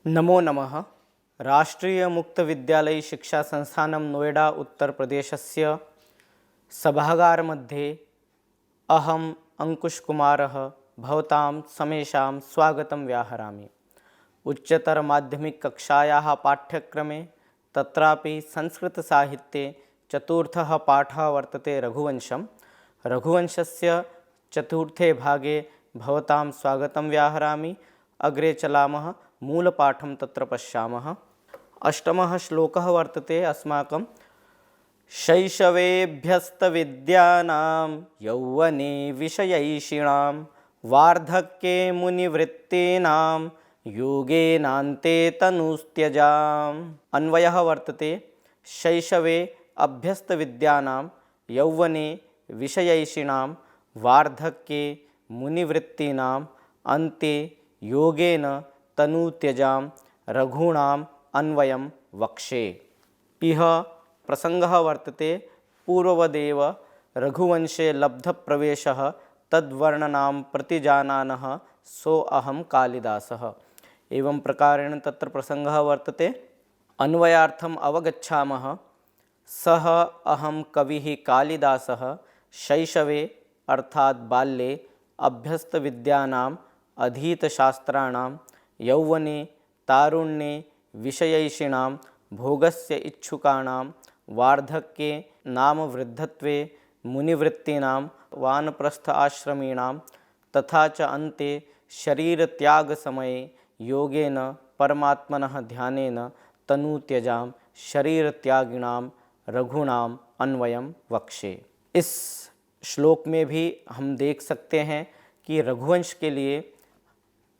नमो नमः। राष्ट्रीय मुक्त विद्यालय शिक्षा संस्थानं नोएडा उत्तर प्रदेशस्य सभागार मध्ये अहम् अंकुशकुमारः भवतां समेषां स्वागतं व्याहरामि। उच्चतर माध्यमिक कक्षायाः पाठ्यक्रमे तत्रापि संस्कृतसाहित्ये चतुर्थः पाठः वर्तते रघुवंशं। रघुवंशस्य चतुर्थे भागे भवतां स्वागतं व्याहरामि। अग्रे चलामः, मूलपाठं तत्र पश्यामः। अष्टमः श्लोकः वर्तते अस्माकं। शैशवेऽभ्यस्तविद्यानां यौवने विषयैषिणां वार्धक्ये मुनिवृत्तीनां योगेनान्ते तनुस्त्यजाम्। अन्वयः वर्तते शैशवे अभ्यस्तविद्यानां यौवने विषयैषिणां वार्धक्ये मुनिवृत्तीनां अन्ते योगेन तनुत्यजां रघूणाम् अन्वयं वक्षे। इह प्रसंगः वर्तते पूर्ववदेव रघुवंशे लब्धप्रवेशः तद्वर्णनां प्रतिजानानः सोऽहं कालिदासः। एवं प्रकारेण तत्र प्रसंगः वर्तते। अन्वयार्थम् अवगच्छामः। सः अहं कविः कालिदासः शैशवे अर्थात् बाल्ये अभ्यस्तविद्यानाम् अधीतशास्त्राणां यौवने तारुण्ये विषयैषिणां भोगस्य इच्छुकाणां वार्धक्ये नाम वृद्धत्वे मुनिवृत्तीनां वानप्रस्थ आश्रमीणां तथा च अन्ते शरीरत्यागसमये योगेन परमात्मनः ध्यानेन तनुत्यजां शरीरत्यागिनां रघूणाम् अन्वयं वक्षे। इस श्लोक में भी हम देख सकते हैं कि रघुवंश के लिए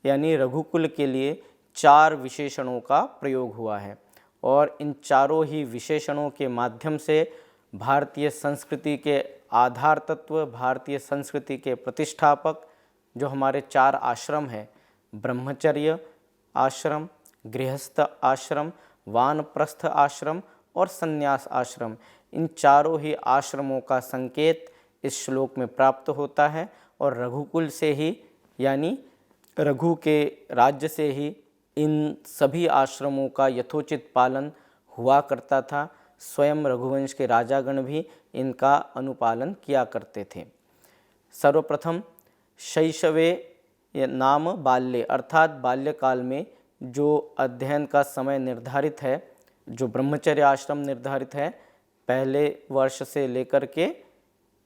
यानी रघुकुल के लिए 4 विशेषणों का प्रयोग हुआ है और इन चारों ही विशेषणों के माध्यम से भारतीय संस्कृति के आधार तत्व, भारतीय संस्कृति के प्रतिष्ठापक जो हमारे 4 आश्रम हैं, ब्रह्मचर्य आश्रम, गृहस्थ आश्रम, वानप्रस्थ आश्रम और संन्यास आश्रम, इन चारों ही आश्रमों का संकेत इस श्लोक में प्राप्त होता है और रघुकुल से ही यानी रघु के राज्य से ही इन सभी आश्रमों का यथोचित पालन हुआ करता था। स्वयं रघुवंश के राजागण भी इनका अनुपालन किया करते थे। सर्वप्रथम शैशवे नाम बाल्ये अर्थात बाल्यकाल में जो अध्ययन का समय निर्धारित है, जो ब्रह्मचर्य आश्रम निर्धारित है, पहले वर्ष से लेकर के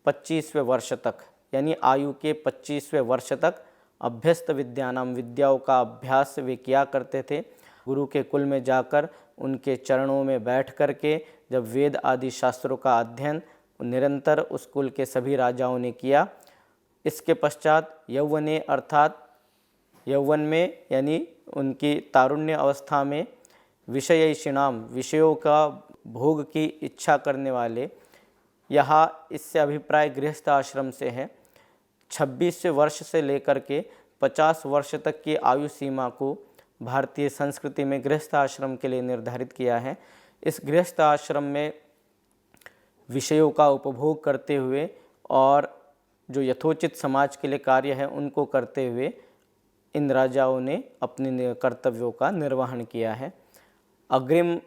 25वें वर्ष तक यानी आयु के 25वें वर्ष तक अभ्यस्त विद्यानाम विद्याओं का अभ्यास वे किया करते थे। गुरु के कुल में जाकर उनके चरणों में बैठ कर के जब वेद आदि शास्त्रों का अध्ययन निरंतर उस कुल के सभी राजाओं ने किया। इसके पश्चात यौवने अर्थात यौवन में यानी उनकी तारुण्य अवस्था में विषयैषिणाम विषयों का भोग की इच्छा करने वाले, यहाँ इससे अभिप्राय गृहस्थ आश्रम से है। 26वें वर्ष से लेकर के 50 वर्ष तक की आयु सीमा को भारतीय संस्कृति में गृहस्थ आश्रम के लिए निर्धारित किया है। इस गृहस्थ आश्रम में विषयों का उपभोग करते हुए और जो यथोचित समाज के लिए कार्य है उनको करते हुए इन राजाओं ने अपने कर्तव्यों का निर्वहन किया है। अग्रिम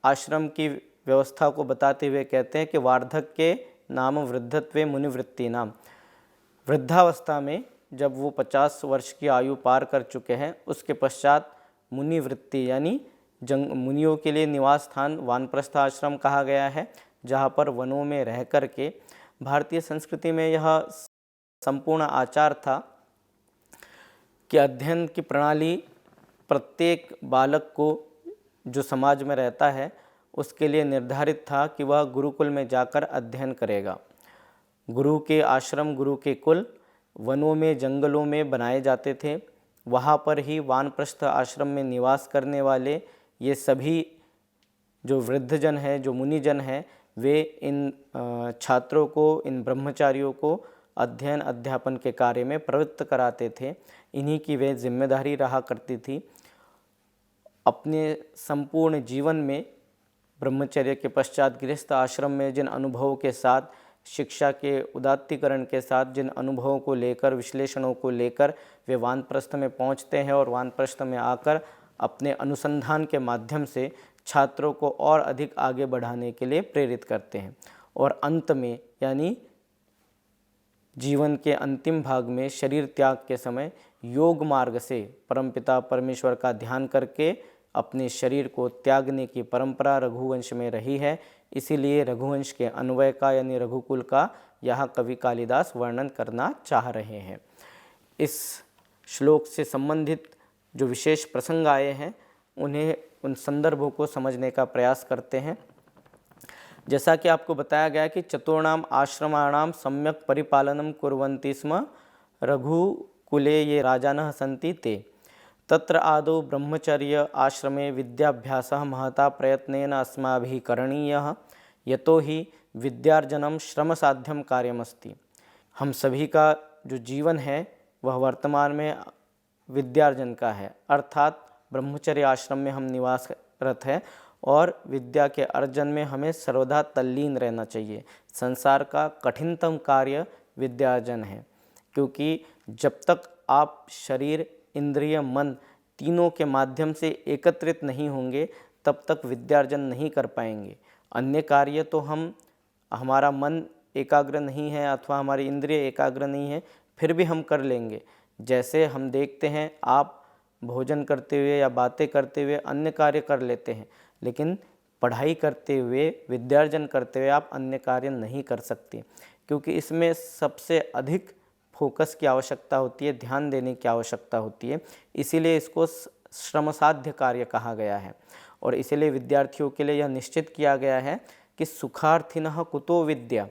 आश्रम की व्यवस्था को बताते हुए कहते हैं कि वार्धक्ये नाम वृद्धत्वे मुनिवृत्ति नाम, वृद्धावस्था में जब वो 50 वर्ष की आयु पार कर चुके हैं उसके पश्चात मुनिवृत्ति यानी मुनियों के लिए निवास स्थान वानप्रस्थ आश्रम कहा गया है, जहाँ पर वनों में रह कर के भारतीय संस्कृति में यह संपूर्ण आचार था कि अध्ययन की प्रणाली प्रत्येक बालक को जो समाज में रहता है उसके लिए निर्धारित था कि वह गुरुकुल में जाकर अध्ययन करेगा। गुरु के आश्रम, गुरु के कुल वनों में, जंगलों में बनाए जाते थे। वहाँ पर ही वानप्रस्थ आश्रम में निवास करने वाले ये सभी जो वृद्धजन हैं, जो मुनिजन हैं, वे इन छात्रों को, इन ब्रह्मचारियों को अध्ययन अध्यापन के कार्य में प्रवृत्त कराते थे। इन्हीं की वे जिम्मेदारी रहा करती थी। अपने संपूर्ण जीवन में ब्रह्मचर्य के पश्चात गृहस्थ आश्रम में जिन अनुभवों के साथ, शिक्षा के उदात्तीकरण के साथ जिन अनुभवों को लेकर, विश्लेषणों को लेकर वे वानप्रस्थ में पहुंचते हैं और वानप्रस्थ में आकर अपने अनुसंधान के माध्यम से छात्रों को और अधिक आगे बढ़ाने के लिए प्रेरित करते हैं। और अंत में यानी जीवन के अंतिम भाग में शरीर त्याग के समय योग मार्ग से परमपिता परमेश्वर का ध्यान करके अपने शरीर को त्यागने की परंपरा रघुवंश में रही है। इसीलिए रघुवंश के अन्वय का यानी रघुकुल का यहाँ कवि कालिदास वर्णन करना चाह रहे हैं। इस श्लोक से संबंधित जो विशेष प्रसंग आए हैं उन संदर्भों को समझने का प्रयास करते हैं। जैसा कि आपको बताया गया कि चतुर्णाम आश्रमाणाम सम्यक परिपालनम कुर्वन्ति स्म रघुकुले ये राजानः सन्ति ते तत्र आदौ ब्रह्मचर्य आश्रमे विद्याभ्यासः महता प्रयत्नेन अस्माभिः करणीयः यतो हि विद्यार्जनम श्रमसाध्यम कार्यमस्ति। हम सभी का जो जीवन है वह वर्तमान में विद्यार्जन का है, अर्थात ब्रह्मचर्य आश्रम में हम निवासरत है और विद्या के अर्जन में हमें सर्वदा तल्लीन रहना चाहिए। संसार का कठिनतम कार्य विद्यार्जन है, क्योंकि जब तक आप शरीर इंद्रिय मन तीनों के माध्यम से एकत्रित नहीं होंगे तब तक विद्यार्जन नहीं कर पाएंगे। अन्य कार्य तो हमारा मन एकाग्र नहीं है अथवा हमारी इंद्रिय एकाग्र नहीं है फिर भी हम कर लेंगे। जैसे हम देखते हैं आप भोजन करते हुए या बातें करते हुए अन्य कार्य कर लेते हैं, लेकिन पढ़ाई करते हुए विद्यार्जन करते हुए आप अन्य कार्य नहीं कर सकते, क्योंकि इसमें सबसे अधिक फोकस की आवश्यकता होती है, ध्यान देने की आवश्यकता होती है। इसीलिए इसको श्रमसाध्य कार्य कहा गया है। और इसीलिए विद्यार्थियों के लिए यह निश्चित किया गया है कि सुखार्थिनः कुतो विद्या,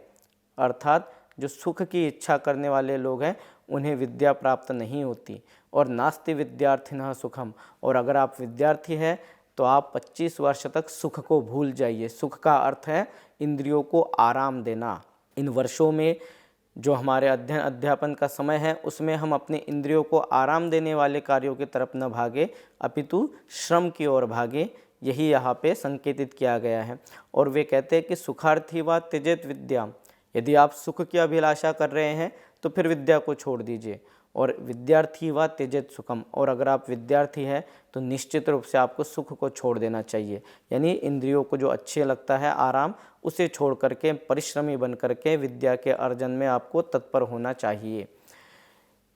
अर्थात जो सुख की इच्छा करने वाले लोग हैं उन्हें विद्या प्राप्त नहीं होती। और नास्ति विद्यार्थिनः सुखम, और अगर आप विद्यार्थी हैं तो आप 25 वर्ष तक सुख को भूल जाइए। सुख का अर्थ है इंद्रियों को आराम देना। इन वर्षों में जो हमारे अध्ययन अध्यापन का समय है उसमें हम अपने इंद्रियों को आराम देने वाले कार्यों की तरफ न भागे अपितु श्रम की ओर भागे, यही यहाँ पे संकेतित किया गया है। और वे कहते हैं कि सुखार्थी व त्यजेत विद्या, यदि आप सुख की अभिलाषा कर रहे हैं तो फिर विद्या को छोड़ दीजिए। और विद्यार्थी व त्यजेत सुखम, और अगर आप विद्यार्थी हैं तो निश्चित रूप से आपको सुख को छोड़ देना चाहिए, यानी इंद्रियों को जो अच्छे लगता है आराम उसे छोड़ करके परिश्रमी बन करके विद्या के अर्जन में आपको तत्पर होना चाहिए।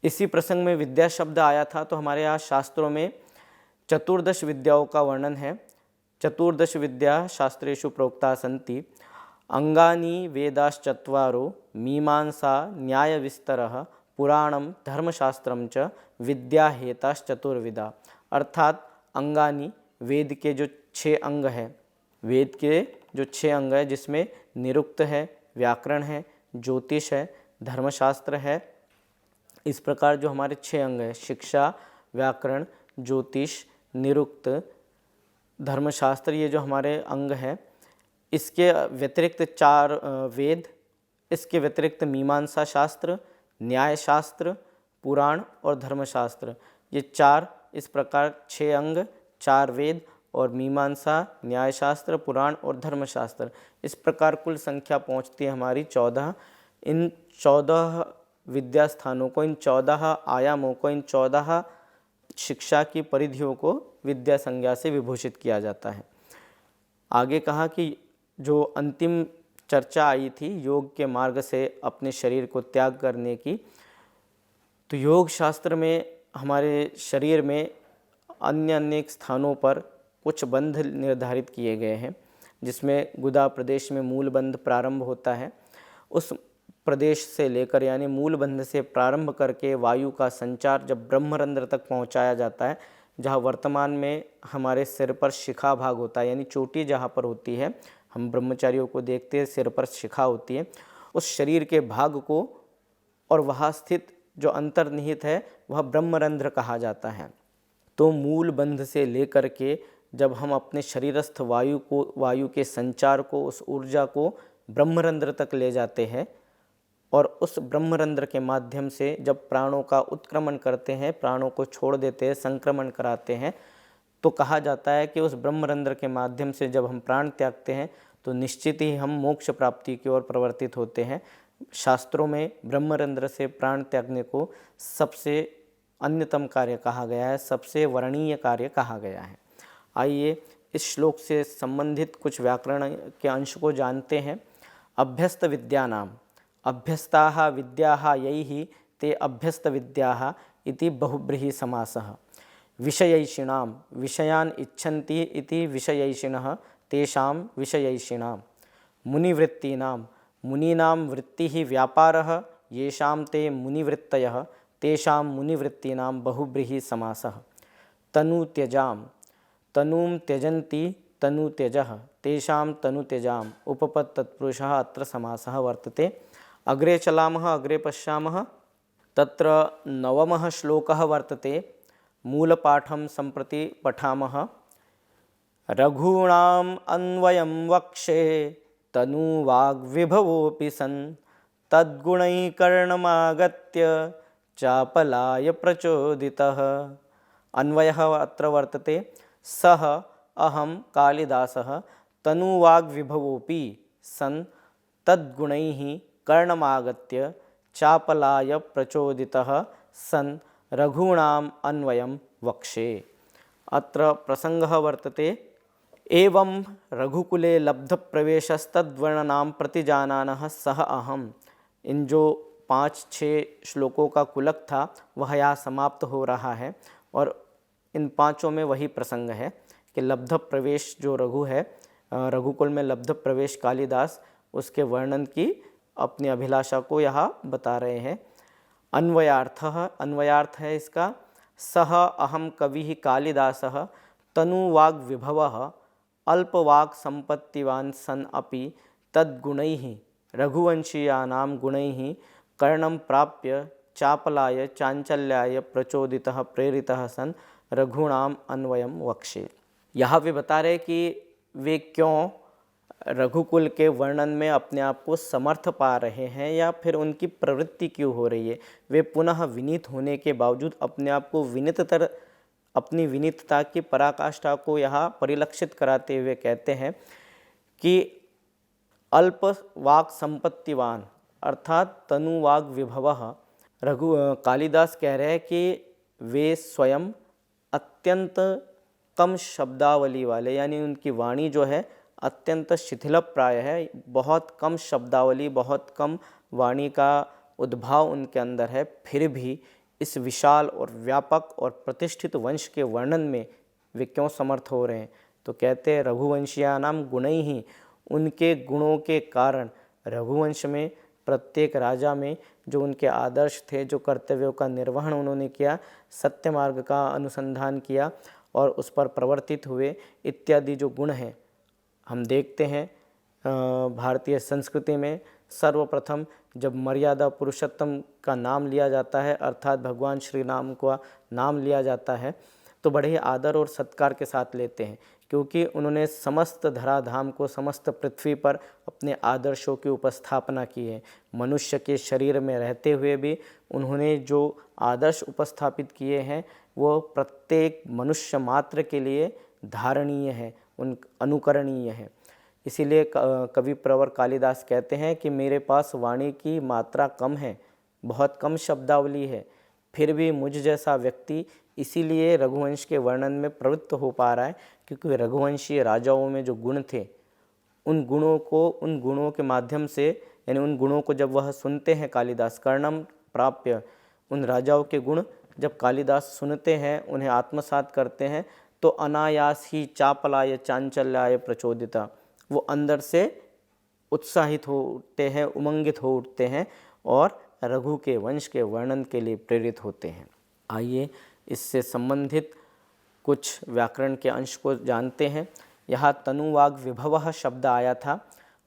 इसी प्रसंग में विद्या शब्द आया था तो हमारे यहाँ शास्त्रों में चतुर्दश विद्याओं का वर्णन है। चतुर्दश विद्या शास्त्रेषु प्रोक्ता सन्ति अंगानि वेदाश्चत्वारो मीमांसा न्याय विस्तरः पुराणम धर्मशास्त्रम च विद्या हेताश्चतुर्विदा, अर्थात अंगानि वेद के जो 6 अंग हैं, वेद के जो 6 अंग है जिसमें निरुक्त है, व्याकरण है, ज्योतिष है, धर्मशास्त्र है। इस प्रकार जो हमारे 6 अंग है शिक्षा, व्याकरण, ज्योतिष, निरुक्त, धर्मशास्त्र, ये जो हमारे अंग हैं, इसके व्यतिरिक्त 4 वेद, इसके व्यतिरिक्त मीमांसा शास्त्र, न्याय शास्त्र, पुराण और धर्मशास्त्र, ये 4 इस प्रकार 6 अंग, 4 वेद और मीमांसा, न्यायशास्त्र, पुराण और धर्मशास्त्र, इस प्रकार कुल संख्या पहुंचती है हमारी 14। इन 14 विद्या स्थानों को, इन 14 आयामों को, इन 14 शिक्षा की परिधियों को विद्या संज्ञा से विभूषित किया जाता है। आगे कहा कि जो अंतिम चर्चा आई थी योग के मार्ग से अपने शरीर को त्याग करने की, तो योग शास्त्र में हमारे शरीर में अन्य अनेक स्थानों पर कुछ बंध निर्धारित किए गए हैं, जिसमें गुदा प्रदेश में मूल बंध प्रारंभ होता है। उस प्रदेश से लेकर यानी मूल बंध से प्रारंभ करके वायु का संचार जब ब्रह्मरंध्र तक पहुंचाया जाता है, जहां वर्तमान में हमारे सिर पर शिखा भाग होता है, यानी चोटी जहां पर होती है, हम ब्रह्मचारियों को देखते हैं सिर पर शिखा होती है, उस शरीर के भाग को और वहाँ स्थित जो अंतर्निहित है वह ब्रह्मरंध्र कहा जाता है। तो मूल बंध से लेकर के जब हम अपने शरीरस्थ वायु के संचार को, उस ऊर्जा को ब्रह्मरंध्र तक ले जाते हैं और उस ब्रह्मरंध्र के माध्यम से जब प्राणों का उत्क्रमण करते हैं, प्राणों को छोड़ देते हैं, संक्रमण कराते हैं, तो कहा जाता है कि उस ब्रह्मरंध्र के माध्यम से जब हम प्राण त्यागते हैं तो निश्चित ही हम मोक्ष प्राप्ति की ओर प्रवर्तित होते हैं। शास्त्रों में ब्रह्मरंध्र से प्राण त्यागने को सबसे अन्यतम कार्य कहा गया है, सबसे वर्णनीय कार्य कहा गया है। आइए इस श्लोक से संबंधित कुछ व्याकरण के अंश को जानते हैं। अभ्यस्त विद्यानाम, अभ्यस्ताः विद्याः यैः ते अभ्यस्त विद्याः इति बहुब्रीहि समासः। विषयैषिणां, विषयान् इच्छन्ति इति विषयैषिणः तेषां विषयैषिणां। मुनिवृत्तीनां, मुनीनां वृत्तिः व्यापारः येषां ते मुनिवृत्तयः तेषां मुनिवृत्तीनां बहुब्रीहि समासः। तनुत्यजां, तनुं त्यजन्ति तनुत्यजः तेषां तनुत्यजाम्। उपपद तत्पुरुषः अत्र समासः वर्तते। अग्रे चलामः, अग्रे पश्यामः। तत्र 9मः श्लोकः वर्तते। मूलपाठं सम्प्रति पठामः। रघूणाम् अन्वयं वक्षे तनुवाग्विभवोऽपि सन् तद्गुणैकर्णमागत्य चापलाय प्रचोदितः। अन्वयः अत्र वर्तते। सः अहं कालिदासः तनुवाग्विभवोऽपि सन् तद्गुणैः कर्णमागत्य चापलाय प्रचोदितः सन् रघूणाम् अन्वयं वक्षे। अत्र प्रसंगः वर्तते। एवं रघुकुले लब्धप्रवेशस्तद्वर्णनां प्रतिजानानः सः अहम्। इन जो 5-6 श्लोकों का कुलक था वह यहाँ समाप्त हो रहा है और इन 5 में वही प्रसंग है कि लब्ध प्रवेश जो रघु है, रघुकुल में लब्ध प्रवेश कालिदास, उसके वर्णन की अपनी अभिलाषा को यहाँ बता रहे हैं। अन्वयार्थः, अन्वयार्थ है इसका, सः अहम कविः कालिदासः तनुवाग् विभवः अल्पवाक् संपत्तिवान् सन् अपि तद्गुणैः रघुवंशीयानां गुणैः कर्णं प्राप्य चापलाय चांचल्याय प्रचोदितः प्रेरितः सन् रघूणाम अन्वयम वक्षे। यहाँ वे बता रहे कि वे क्यों रघुकुल के वर्णन में अपने आप को समर्थ पा रहे हैं या फिर उनकी प्रवृत्ति क्यों हो रही है। वे पुनः विनीत होने के बावजूद अपने आप को विनीततर, अपनी विनीतता की पराकाष्ठा को यहाँ परिलक्षित कराते हुए कहते हैं कि अल्प वाक् संपत्तिवान अर्थात तनुवाग विभवः। कालिदास कह रहे हैं कि वे स्वयं अत्यंत कम शब्दावली वाले, यानी उनकी वाणी जो है अत्यंत शिथिल प्राय है, बहुत कम शब्दावली, बहुत कम वाणी का उद्भाव उनके अंदर है, फिर भी इस विशाल और व्यापक और प्रतिष्ठित वंश के वर्णन में वे क्यों समर्थ हो रहे हैं। तो कहते हैं रघुवंशीयानाम गुणैः, उनके गुणों के कारण रघुवंश में प्रत्येक राजा में जो उनके आदर्श थे, जो कर्तव्यों का निर्वहन उन्होंने किया, सत्य मार्ग का अनुसंधान किया और उस पर प्रवर्तित हुए इत्यादि जो गुण हैं, हम देखते हैं भारतीय संस्कृति में सर्वप्रथम जब मर्यादा पुरुषोत्तम का नाम लिया जाता है, अर्थात भगवान श्री राम का नाम लिया जाता है, तो बड़े ही आदर और सत्कार के साथ लेते हैं, क्योंकि उन्होंने समस्त धराधाम को, समस्त पृथ्वी पर अपने आदर्शों की उपस्थापना की है। मनुष्य के शरीर में रहते हुए भी उन्होंने जो आदर्श उपस्थापित किए हैं वो प्रत्येक मनुष्य मात्र के लिए धारणीय है, उन अनुकरणीय है। इसीलिए कवि प्रवर कालिदास कहते हैं कि मेरे पास वाणी की मात्रा कम है, बहुत कम शब्दावली है, फिर भी मुझ जैसा व्यक्ति इसीलिए रघुवंश के वर्णन में प्रवृत्त हो पा रहा है, क्योंकि रघुवंशीय राजाओं में जो गुण थे, उन गुणों के माध्यम से, यानी उन गुणों को जब वह सुनते हैं कालिदास, कर्णम प्राप्य, उन राजाओं के गुण जब कालिदास सुनते हैं, उन्हें आत्मसात करते हैं, तो अनायास ही चापलाय चांचल्याय प्रचोदिता, वो अंदर से उत्साहित हो उठते हैं, उमंगित हो उठते हैं और रघु के वंश के वर्णन के लिए प्रेरित होते हैं। आइए इससे संबंधित कुछ व्याकरण के अंश को जानते हैं। यहाँ तनुवाग विभवः शब्द आया था।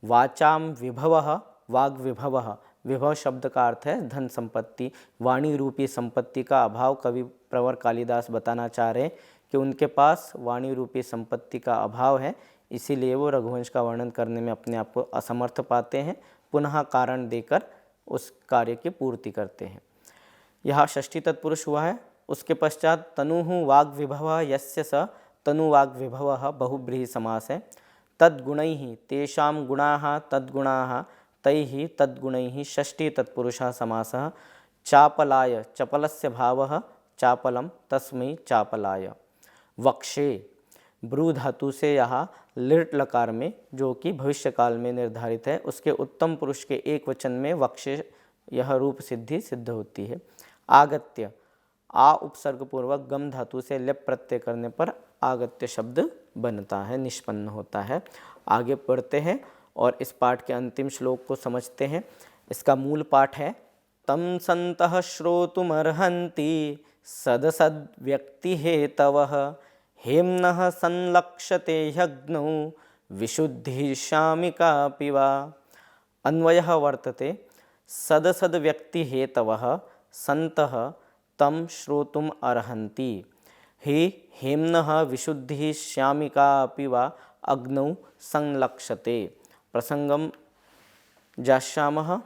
वाचाम विभवः, वाग विभवः, विभव शब्द का अर्थ है धन संपत्ति, वाणी रूपी संपत्ति का अभाव कवि प्रवर कालिदास बताना चाह रहे हैं कि उनके पास वाणी रूपी संपत्ति का अभाव है, इसीलिए वो रघुवंश का वर्णन करने में अपने आप को असमर्थ पाते हैं, पुनः कारण देकर उस कार्य की पूर्ति करते हैं। यह षष्ठी तत्पुरुष हुआ है। उसके पश्चात तनुः वाग विभवः यस्य स तनुवाग विभवः बहुब्रीहि समास है। तद्गुणैः तेषां गुणाः तद्गुणाः तैः तद्गुणैः षष्ठी तत्पुरुषः समासः। चापलाय चपलस्य भावः चापलम तस्मै चापलाय। वक्षे, ब्रू धातु से यहाँ लिट लकार में, जो कि भविष्य काल में निर्धारित है, उसके उत्तम पुरुष के एक वचन में वक्षे यह रूप सिद्धि सिद्ध होती है। आगत्य, आ उपसर्ग पूर्वक गम धातु से लेप प्रत्यय करने पर आगत्य शब्द बनता है, निष्पन्न होता है। आगे पढ़ते हैं और इस पाठ के अंतिम श्लोक को समझते हैं। इसका मूल पाठ है तम संतः श्रोतुमर्हन्ति सदसद व्यक्ति हेतवः हेम्नः संलक्ष्यते ह्यग्नौ विशुद्धि शामिकापि वा। अन्वयः वर्तते सदसद व्यक्ति हेतवः सन्तः तम श्रोतुम अर्हन्ति हे हेम्नः विशुद्धि श्यामिकापि वा अग्नौ संलक्ष्यते। प्रसंगम जास्यामः।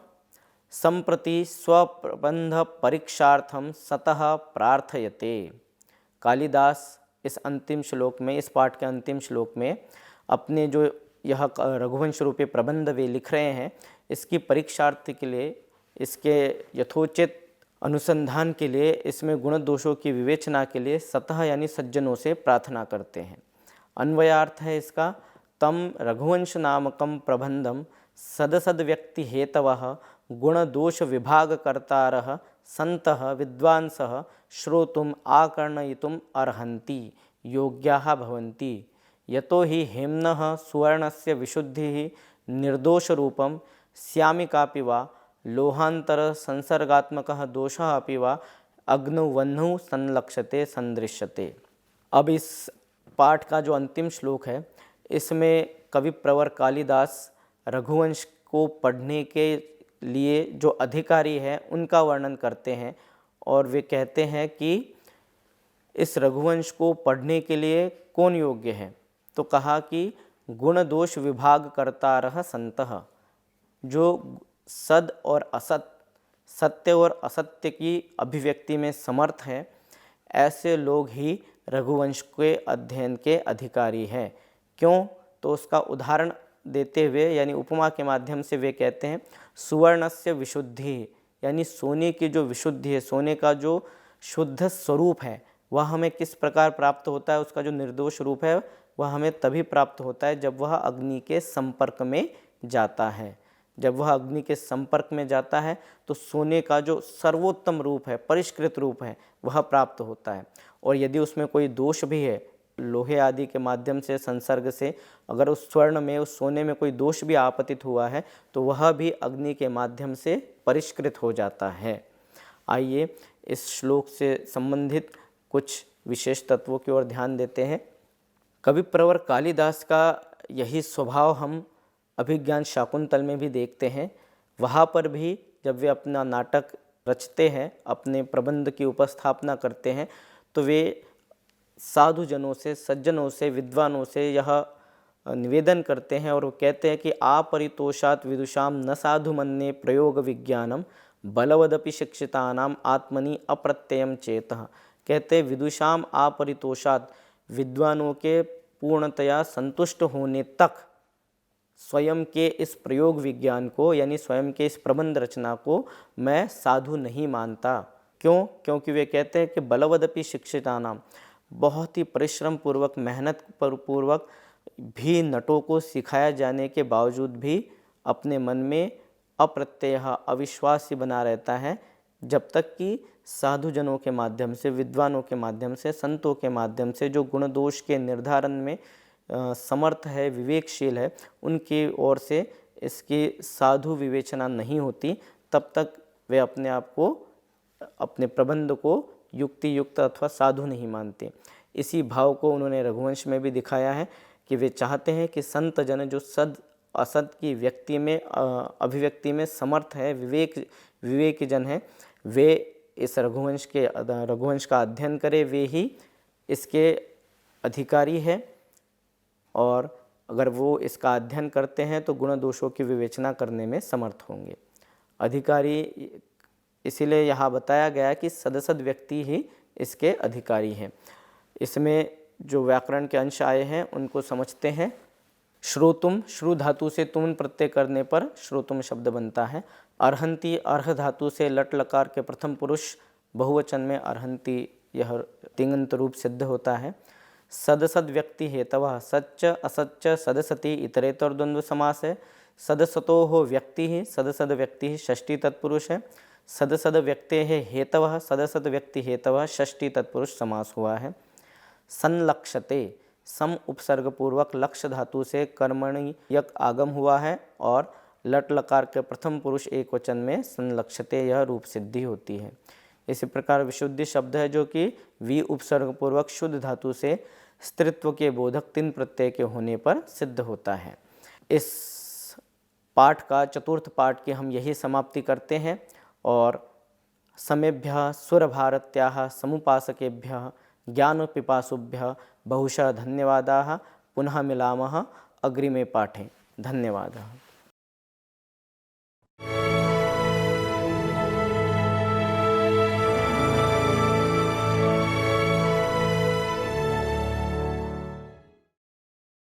सम्प्रति स्वप्रबंध परीक्षार्थम सतः प्रार्थयते। कालिदास इस अंतिम श्लोक में, इस पाठ के अंतिम श्लोक में अपने जो यह रघुवंश रूपी प्रबंध वे लिख रहे हैं, इसकी परीक्षार्थ के लिए, इसके यथोचित अनुसंधान के लिए, इसमें गुण दोषों की विवेचना के लिए सतः यानी सज्जनों से प्रार्थना करते हैं। अन्वयार्थ है इसका तम रघुवंश नामकम प्रबंधम सदसद व्यक्ति हेतवः गुण दोष विभाग कर्तारः संतः विद्वांसः श्रोतुम आकर्णयितुम अर्हन्ति योग्याः भवन्ति यतो हि हेम्नः सुवर्णस्य विशुद्धिः निर्दोष रूपम श्यामिकापि वा लोहांतर संसर्गात्मकः दोषः अपि वा अग्नौ वह्नौ संलक्ष्यते संदृश्यते। अब इस पाठ का जो अंतिम श्लोक है, इसमें कवि प्रवर कालिदास रघुवंश को पढ़ने के लिए जो अधिकारी है उनका वर्णन करते हैं और वे कहते हैं कि इस रघुवंश को पढ़ने के लिए कौन योग्य है। तो कहा कि गुण दोष विभाग कर्तारः संतः, जो सद और असत, सत्य और असत्य की अभिव्यक्ति में समर्थ हैं, ऐसे लोग ही रघुवंश के अध्ययन के अधिकारी हैं। क्यों? तो उसका उदाहरण देते हुए यानी उपमा के माध्यम से वे कहते हैं सुवर्णस्य विशुद्धि, यानी सोने की जो विशुद्धि है, सोने का जो शुद्ध स्वरूप है, वह हमें किस प्रकार प्राप्त होता है, उसका जो निर्दोष रूप है वह हमें तभी प्राप्त होता है जब वह अग्नि के संपर्क में जाता है। जब वह अग्नि के संपर्क में जाता है तो सोने का जो सर्वोत्तम रूप है, परिष्कृत रूप है, वह प्राप्त होता है। और यदि उसमें कोई दोष भी है, लोहे आदि के माध्यम से संसर्ग से अगर उस स्वर्ण में, उस सोने में कोई दोष भी आपतित हुआ है तो वह भी अग्नि के माध्यम से परिष्कृत हो जाता है। आइए इस श्लोक से संबंधित कुछ विशेष तत्वों की ओर ध्यान देते हैं। कवि प्रवर कालिदास का यही स्वभाव हम अभिज्ञान शाकुंतल में भी देखते हैं। वहाँ पर भी जब वे अपना नाटक रचते हैं, अपने प्रबंध की उपस्थापना करते हैं, तो वे साधुजनों से, सज्जनों से, विद्वानों से यह निवेदन करते हैं और वो कहते हैं कि आपरितोषात् विदुषाम न साधु मन्ये प्रयोग विज्ञानम बलवदपि शिक्षितानाम आत्मनि अप्रत्ययम चेतः। कहते विदुषाम आपरितोषात्, विद्वानों के पूर्णतया संतुष्ट होने तक स्वयं के इस प्रयोग विज्ञान को यानी स्वयं के इस प्रबंध रचना को मैं साधु नहीं मानता। क्यों? क्योंकि वे कहते हैं कि बलवदपि शिक्षितानाम, बहुत ही परिश्रम पूर्वक, मेहनत पूर्वक भी नटों को सिखाया जाने के बावजूद भी अपने मन में अप्रत्यय, अविश्वास ही बना रहता है, जब तक कि साधुजनों के माध्यम से, विद्वानों के माध्यम से, संतों के माध्यम से जो गुण दोष के निर्धारण में समर्थ है, विवेकशील है, उनकी ओर से इसकी साधु विवेचना नहीं होती, तब तक वे अपने आप को, अपने प्रबंध को युक्ति युक्त अथवा साधु नहीं मानते। इसी भाव को उन्होंने रघुवंश में भी दिखाया है कि वे चाहते हैं कि संत जन जो सद असत की व्यक्ति में, अभिव्यक्ति में समर्थ है, विवेक जन है, वे इस रघुवंश का अध्ययन करें, वे ही इसके अधिकारी है। और अगर वो इसका अध्ययन करते हैं तो गुण दोषों की विवेचना करने में समर्थ होंगे। अधिकारी इसीलिए यहाँ बताया गया कि सदसद व्यक्ति ही इसके अधिकारी हैं। इसमें जो व्याकरण के अंश आए हैं उनको समझते हैं। श्रोतुम, श्रु धातु से तुम प्रत्यय करने पर श्रोतुम शब्द बनता है। अर्हन्ति, अर्ह धातु से लट लकार के प्रथम पुरुष बहुवचन में अर्हन्ति यह तिङन्त रूप सिद्ध होता है। सदसद व्यक्ति हेतवः सच्च असच्च सदसति इतरेतर द्वंद्व समास है। सदसतो हो व्यक्ति ही सदसद व्यक्ति ही षष्ठी तत्पुरुष है। सदसद व्यक्ते है हेतवः सदसद व्यक्ति हेतवः षष्ठी तत्पुरुष समास हुआ है। संलक्षते सम उपसर्ग पूर्वक लक्ष्य धातु से कर्मणि यक आगम हुआ है और लट लकार के प्रथम पुरुष एक वचन में संलक्षते यह रूप सिद्धि होती है। इसी प्रकार विशुद्धि शब्द है जो कि वी उपसर्ग पूर्वक शुद्ध धातु से स्त्रीत्व के बोधक तीन प्रत्यय के होने पर सिद्ध होता है। इस पाठ का चतुर्थ पाठ की हम यही समाप्ति करते हैं और समेभ्यः सुरभारत्याः समुपासकेभ्यः ज्ञानपिपासुभ्यः बहुशः धन्यवादाः। पुनः मिलामः अग्रिमे पाठे। धन्यवादः।